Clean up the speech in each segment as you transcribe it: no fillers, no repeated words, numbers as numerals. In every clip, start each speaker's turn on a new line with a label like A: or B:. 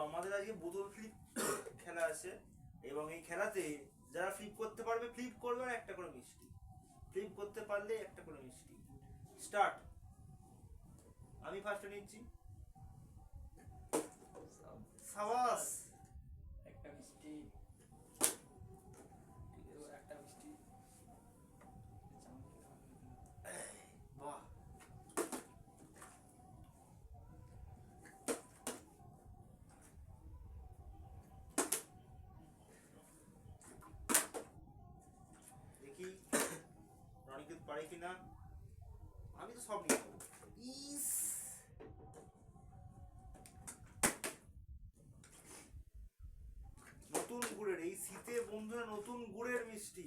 A: আমাদের আজকে বোতল ফ্লিপ খেলা আছে এবং এই খেলাতে যারা ফ্লিপ করতে পারবে ফ্লিপ করবে আর একটা করে মিষ্টি, ফ্লিপ করতে পারলে একটা করে মিষ্টি। স্টার্ট। আমি ফার্স্টে নিচ্ছি। সাবাস,
B: একটা মিষ্টি, একটা মিষ্টি।
A: বাহ, দেখি রনিকেত পারে কিনা। আমি তো সব নিয়ে নেবো। ইস, নতুন গুড়ের এই শীতে বন্ধুরা নতুন গুড়ের মিষ্টি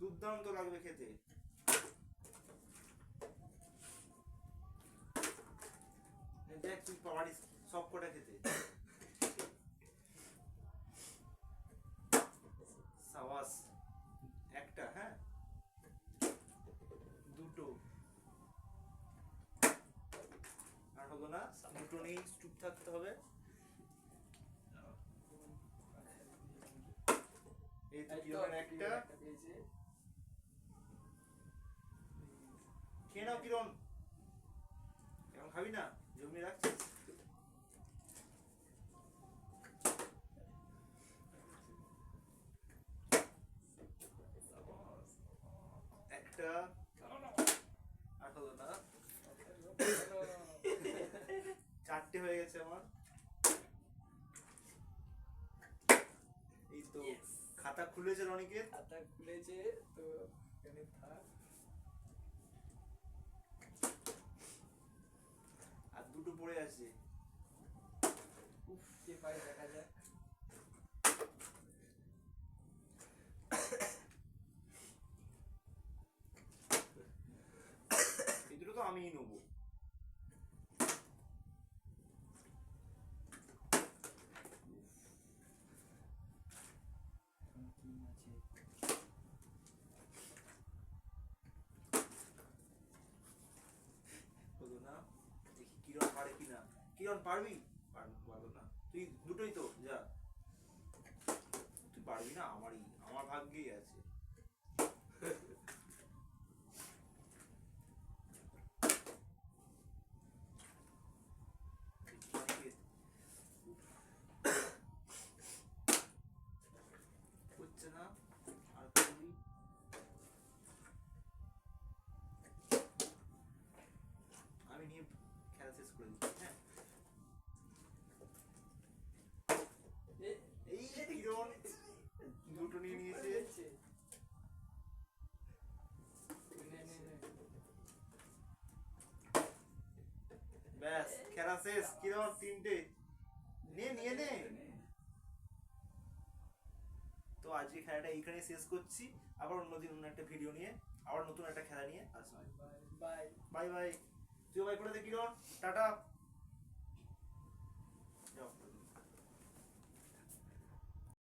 A: দুর্দান্ত লাগবে খেতে। দেখ তুই পারিস সব কটা খেতে। সাবাস, একটা, হ্যাঁ দুটো আর হলো না, দুটো নেই, চুপ থাকতে হবে। এই তো কিরণ একটা
B: পেয়েছে।
A: খেয়ে নাও। কিরণ এখন খাবি না, জমিয়ে রাখছিস। একটা আর হলো না, চারটে হয়ে গেছে আমার। এই তো খাতা খুলেছে রনিকের।
B: খাতা খুলেছে তো এখানে থাক।
A: আর দুটো পড়ে আছে।
B: উফ, কে পায় দেখা যাক।
A: এই দুটো তো আমিই নেবো। হলো না, দেখি কিরণ পারে কিনা। কিরণ পারবি? পারবো না, তুই দুটোই তো যা। তুই পারবি না, আমার ভাগ্যেই আছে। হচ্ছে না, আর করবি। আমি নিয়ে খেলা শেষ করে দিচ্ছি। হ্যাঁ, এই কিরণ দুটো নিয়ে নিয়েছে। ব্যাস খেলা শেষ। কিরণ তিনটে নিয়ে নে। তো আজকে খেলাটা এইখানে শেষ করছি। আবার অন্যদিন অন্য একটা ভিডিও নিয়ে আবার নতুন একটা খেলা নিয়ে আসবো।
B: Bye
A: bye bye. তুই বাই করে দে কিরণ, টাটা।